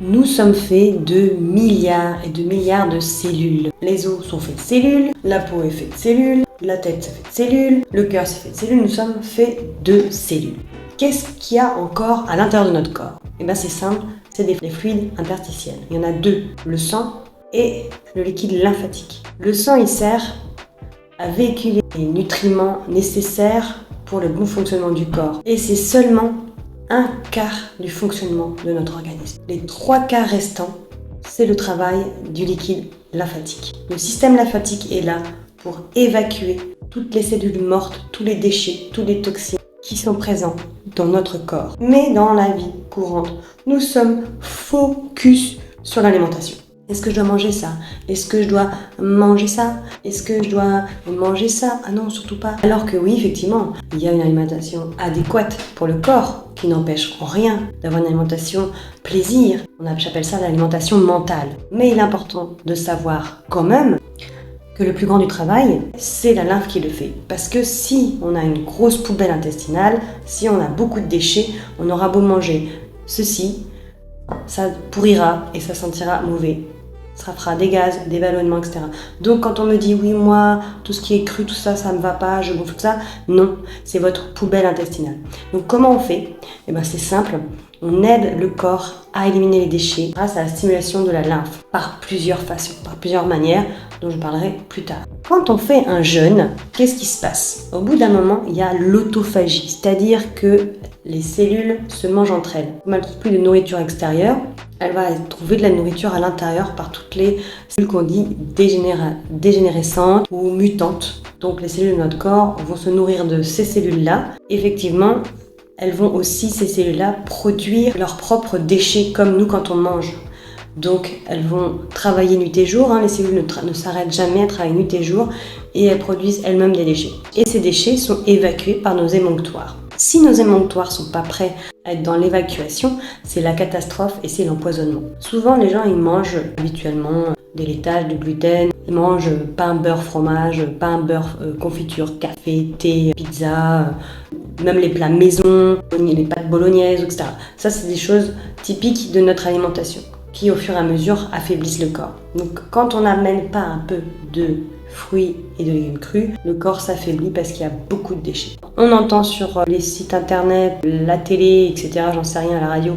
Nous sommes faits de milliards et de milliards de cellules. Les os sont faits de cellules, la peau est faite de cellules, la tête c'est fait de cellules, le cœur c'est fait de cellules, nous sommes faits de cellules. Qu'est-ce qu'il y a encore à l'intérieur de notre corps? Eh bien c'est simple, c'est des fluides interstitiels. Il y en a deux, le sang et le liquide lymphatique. Le sang il sert à véhiculer les nutriments nécessaires pour le bon fonctionnement du corps. Et c'est seulement un quart du fonctionnement de notre organisme. Les 3/4 restants, c'est le travail du liquide lymphatique. Le système lymphatique est là pour évacuer toutes les cellules mortes, tous les déchets, tous les toxines qui sont présents dans notre corps. Mais dans la vie courante, nous sommes focus sur l'alimentation. Est-ce que je dois manger ça? Est-ce que je dois manger ça? Est-ce que je dois manger ça? Ah non, surtout pas. Alors que oui, effectivement, il y a une alimentation adéquate pour le corps qui n'empêche en rien d'avoir une alimentation plaisir. J'appelle ça l'alimentation mentale. Mais il est important de savoir quand même que le plus grand du travail, c'est la lymphe qui le fait. Parce que si on a une grosse poubelle intestinale, si on a beaucoup de déchets, on aura beau manger ceci, ça pourrira et ça sentira mauvais. Ça fera des gaz, des ballonnements, etc. Donc quand on me dit oui, moi, tout ce qui est cru, tout ça, ça me va pas, je gonfle ça, non, c'est votre poubelle intestinale. Donc comment on fait? Eh bien c'est simple, on aide le corps à éliminer les déchets grâce à la stimulation de la lymphe par plusieurs façons, par plusieurs manières dont je parlerai plus tard. Quand on fait un jeûne, qu'est-ce qui se passe? Au bout d'un moment, il y a l'autophagie, c'est-à-dire que les cellules se mangent entre elles. Comme elles ne trouvent plus de nourriture extérieure, elle va trouver de la nourriture à l'intérieur par toutes les cellules qu'on dit dégénérescentes ou mutantes. Donc les cellules de notre corps vont se nourrir de ces cellules-là. Effectivement, elles vont aussi, ces cellules-là, produire leurs propres déchets comme nous quand on mange. Donc elles vont travailler nuit et jour, les cellules ne s'arrêtent jamais, elles travaillent nuit et jour et elles produisent elles-mêmes des déchets. Et ces déchets sont évacués par nos émonctoires. Si nos émonctoires ne sont pas prêts à être dans l'évacuation, c'est la catastrophe et c'est l'empoisonnement. Souvent les gens ils mangent habituellement des laitages, du gluten, ils mangent pain, beurre, fromage, pain, beurre, confiture, café, thé, pizza, même les plats maison, les pâtes bolognaises, etc. Ça c'est des choses typiques de notre alimentation qui au fur et à mesure affaiblissent le corps. Donc quand on n'amène pas un peu de fruits et de légumes crus, le corps s'affaiblit parce qu'il y a beaucoup de déchets. On entend sur les sites internet, la télé, etc., j'en sais rien, à la radio,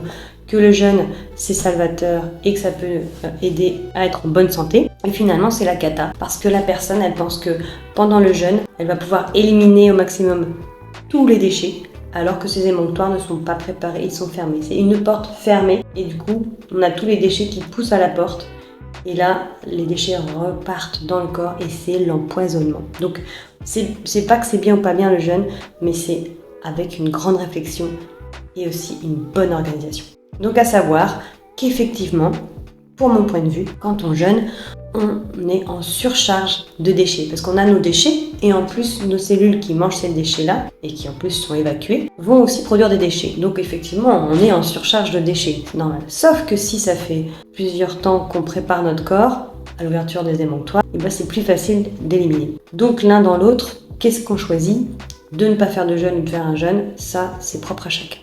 que le jeûne c'est salvateur et que ça peut aider à être en bonne santé. Et finalement c'est la cata, parce que la personne elle pense que pendant le jeûne, elle va pouvoir éliminer au maximum tous les déchets, alors que ces émonctoires ne sont pas préparés, ils sont fermés. C'est une porte fermée et du coup, on a tous les déchets qui poussent à la porte et là, les déchets repartent dans le corps et c'est l'empoisonnement. Donc, c'est pas que c'est bien ou pas bien le jeûne, mais c'est avec une grande réflexion et aussi une bonne organisation. Donc, à savoir qu'effectivement, pour mon point de vue, quand on jeûne, on est en surcharge de déchets parce qu'on a nos déchets et en plus nos cellules qui mangent ces déchets-là et qui en plus sont évacuées vont aussi produire des déchets. Donc effectivement, on est en surcharge de déchets, c'est normal. Sauf que si ça fait plusieurs temps qu'on prépare notre corps à l'ouverture des émonctoires, et ben c'est plus facile d'éliminer. Donc l'un dans l'autre, qu'est-ce qu'on choisit? De ne pas faire de jeûne ou de faire un jeûne, ça c'est propre à chacun.